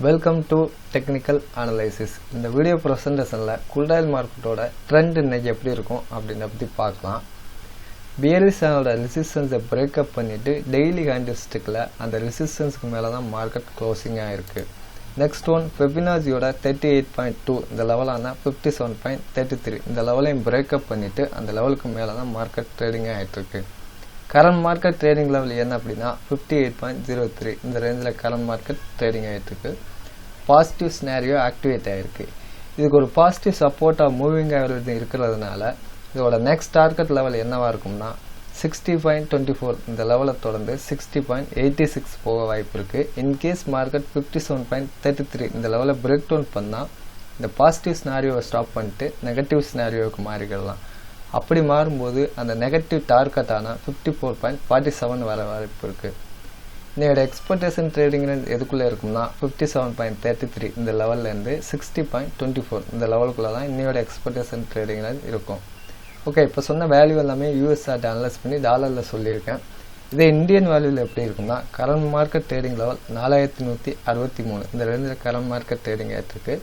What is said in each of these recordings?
Welcome to technical analysis. இந்த video ப்ரெசன்டேஷனில் crude oil மார்க்கெட்டோட trend இன்னைக்கு எப்படி இருக்கும் அப்படின்ற பற்றி பார்க்கலாம். பியரிஸானோட ரெசிஸ்டன்ஸை பிரேக்கப் பண்ணிவிட்டு டெய்லி கேண்டில்ஸ்டிக்கில் அந்த ரெசிஸ்டன்ஸுக்கு மேலே தான் மார்க்கெட் க்ளோசிங்காக இருக்குது. நெக்ஸ்ட் ஒன் ஃபெபினாசியோட 38.2 இந்த லெவலான 57.33 இந்த லெவலையும் பிரேக்கப் பண்ணிவிட்டு அந்த லெவலுக்கு மேலே தான் மார்க்கெட் ட்ரேடிங் ஆகிட்டுருக்கு. கரண்ட் மார்க்கெட் ட்ரேடிங் லெவல் என்ன அப்படின்னா 58.03 இந்த ரேஞ்சில் கரண்ட் மார்க்கெட் ட்ரேடிங் ஆகிட்டுருக்கு. பாசிட்டிவ் ஸ்னாரியோ ஆக்டிவேட் ஆகிருக்கு. இதுக்கு ஒரு பாசிட்டிவ் சப்போர்ட்டாக மூவிங் ஆவரேஜ் இருக்கிறதுனால இதோட நெக்ஸ்ட் டார்கெட் லெவல் என்னவாக இருக்கும்னா 60.24 இந்த லெவலை தொடர்ந்து 60.86 போக வாய்ப்பு இருக்குது. இன்கேஸ் மார்க்கெட் 57.33 இந்த லெவலை பிரேக் டவுன் பண்ணால் இந்த பாசிட்டிவ் ஸ்னாரியோவை ஸ்டாப் பண்ணிட்டு நெகட்டிவ் ஸ்னாரியோவுக்கு மாறிக்கிடலாம். அப்படி மாறும்போது அந்த நெகட்டிவ் டார்கெட்டான 54.47 வர வாய்ப்பு இருக்குது. இன்னையோட எக்ஸ்பெக்டேஷன் ட்ரேடிங் எதுக்குள்ளே இருக்கும்னா 57.33 இந்த லெவல்லேருந்து 60.24 இந்த லெவலுக்குள்ளே தான் இன்னையோட எக்ஸ்பெக்டேஷன் ட்ரேடிங் இருக்கும். ஓகே, இப்போ சொன்ன வேல்யூ எல்லாமே யூஎஸ்ஆர்ட் அனலைஸ் பண்ணி டாலரில் சொல்லியிருக்கேன். இதே இந்தியன் வேல்யூவில் எப்படி இருக்கும்னா கரண்ட் மார்க்கெட் ட்ரேடிங் லெவல் 4163 இந்த ரேஞ்சில் கரண்ட் மார்க்கெட் ட்ரேடிங் ஆகிட்டுருக்கு.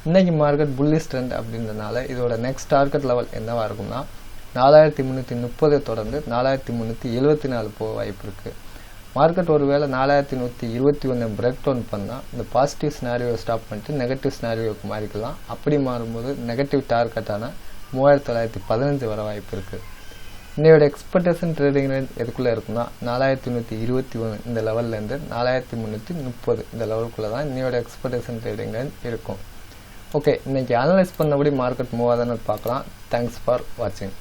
இன்றைக்கி மார்க்கெட் புல்லிஷ் ட்ரெண்ட் அப்படின்றனால இதோட நெக்ஸ்ட் டார்கெட் லெவல் என்னவாக இருக்கும்னா 4330 தொடர்ந்து 4374 போக வாய்ப்பு இருக்குது. மார்க்கெட் ஒருவேளை 4121 பிரேக் டவுன் பண்ணால் இந்த பாசிட்டிவ் ஸ்னாரியோவை ஸ்டாப் பண்ணிட்டு நெகட்டிவ் ஸ்னாரியோவுக்கு மாறிக்கலாம். அப்படி மாறும்போது நெகட்டிவ் டார்கெட்டான 3915 வர வாய்ப்பு இருக்குது. இன்னையோட எக்ஸ்பெக்டேஷன் ட்ரேடிங் ரேஞ்ச் எதுக்குள்ளே இருக்குன்னா 4121 இந்த லெவல்லேருந்து 4330 இந்த லெவலுக்குள்ளே தான் இன்னையோட எக்ஸ்பெக்டேஷன் ட்ரேடிங் ரேஞ்ச் இருக்கும். ஓகே, இன்னைக்கு அனலைஸ் பண்ணபடி மார்க்கெட் மூவ் ஆகுதுன்னு பார்க்கலாம். தேங்க்ஸ் ஃபார் வாட்சிங்.